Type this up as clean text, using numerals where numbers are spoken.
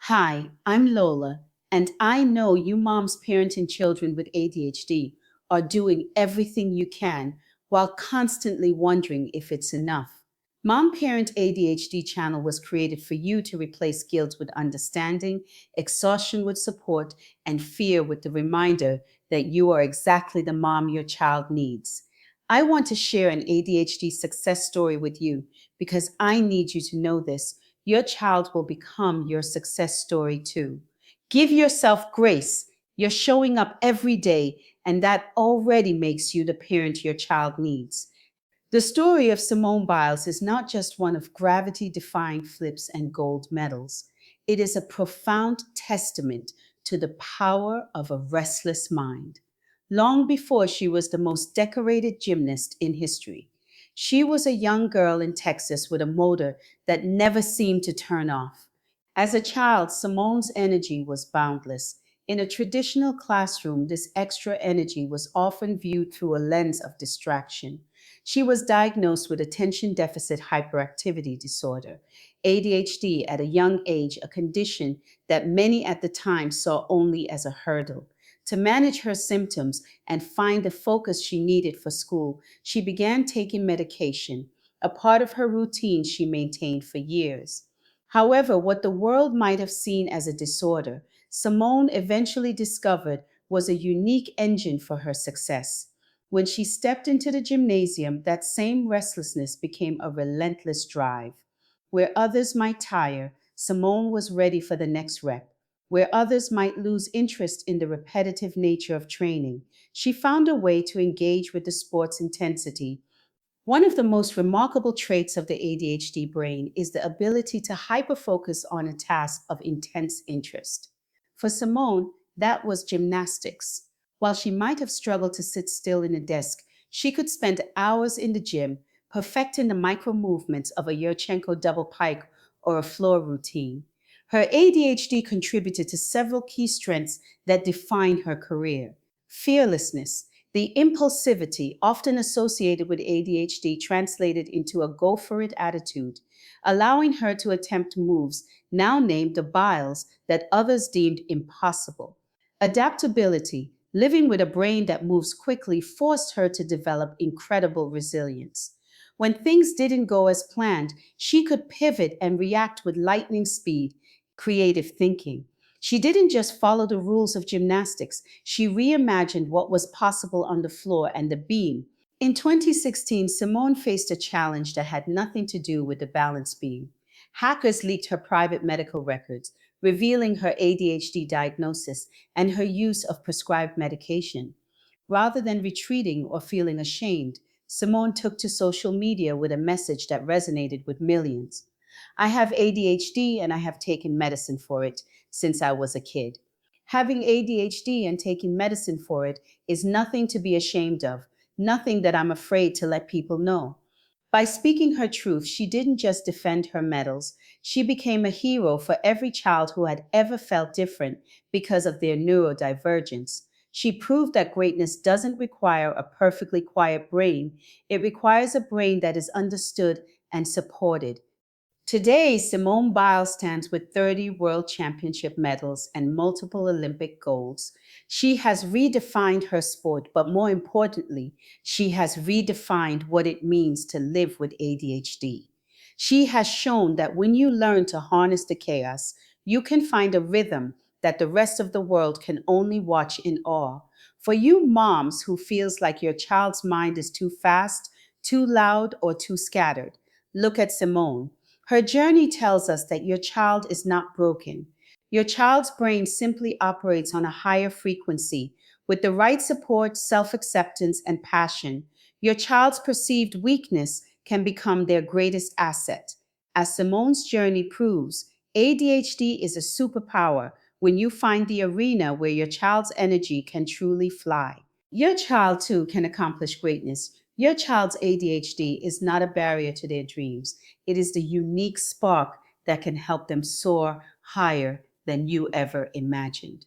Hi, I'm Lola, and I know you moms parenting children with ADHD are doing everything you can while constantly wondering if it's enough. Mom Parent ADHD channel was created for you to replace guilt with understanding, exhaustion with support, and fear with the reminder that you are exactly the mom your child needs. I want to share an ADHD success story with you because I need you to know this. Your child will become your success story too. Give yourself grace. You're showing up every day, and that already makes you the parent your child needs. The story of Simone Biles is not just one of gravity defying flips and gold medals. It is a profound testament to the power of a restless mind. Long before she was the most decorated gymnast in history, she was a young girl in Texas with a motor that never seemed to turn off. As a child, Simone's energy was boundless. In a traditional classroom, this extra energy was often viewed through a lens of distraction. She was diagnosed with attention deficit hyperactivity disorder, ADHD, at a young age, a condition that many at the time saw only as a hurdle. To manage her symptoms and find the focus she needed for school, she began taking medication, a part of her routine she maintained for years. However, what the world might have seen as a disorder, Simone eventually discovered was a unique engine for her success. When she stepped into the gymnasium, that same restlessness became a relentless drive. Where others might tire, Simone was ready for the next rep. Where others might lose interest in the repetitive nature of training, she found a way to engage with the sport's intensity. One of the most remarkable traits of the ADHD brain is the ability to hyperfocus on a task of intense interest. For Simone, that was gymnastics. While she might have struggled to sit still in a desk, she could spend hours in the gym perfecting the micro movements of a Yurchenko double pike or a floor routine. Her ADHD contributed to several key strengths that defined her career: fearlessness. The impulsivity, often associated with ADHD, translated into a go for it attitude, allowing her to attempt moves now named the Biles that others deemed impossible. Adaptability, living with a brain that moves quickly, forced her to develop incredible resilience. When things didn't go as planned, she could pivot and react with lightning speed, creative thinking. She didn't just follow the rules of gymnastics, she reimagined what was possible on the floor and the beam. In 2016, Simone faced a challenge that had nothing to do with the balance beam. Hackers leaked her private medical records, revealing her ADHD diagnosis and her use of prescribed medication. Rather than retreating or feeling ashamed, Simone took to social media with a message that resonated with millions. I have ADHD and I have taken medicine for it since I was a kid. Having ADHD and taking medicine for it is nothing to be ashamed of, nothing that I'm afraid to let people know. By speaking her truth, she didn't just defend her medals, she became a hero for every child who had ever felt different because of their neurodivergence. She proved that greatness doesn't require a perfectly quiet brain, it requires a brain that is understood and supported. Today, Simone Biles stands with 30 World Championship medals and multiple Olympic golds. She has redefined her sport, but more importantly, she has redefined what it means to live with ADHD. She has shown that when you learn to harness the chaos, you can find a rhythm that the rest of the world can only watch in awe. For you moms who feels like your child's mind is too fast, too loud, or too scattered, look at Simone. Her journey tells us that your child is not broken. Your child's brain simply operates on a higher frequency. With the right support, self acceptance, and passion, your child's perceived weakness can become their greatest asset. As Simone's journey proves, ADHD is a superpower when you find the arena where your child's energy can truly fly. Your child too can accomplish greatness. Your child's ADHD is not a barrier to their dreams. It is the unique spark that can help them soar higher than you ever imagined.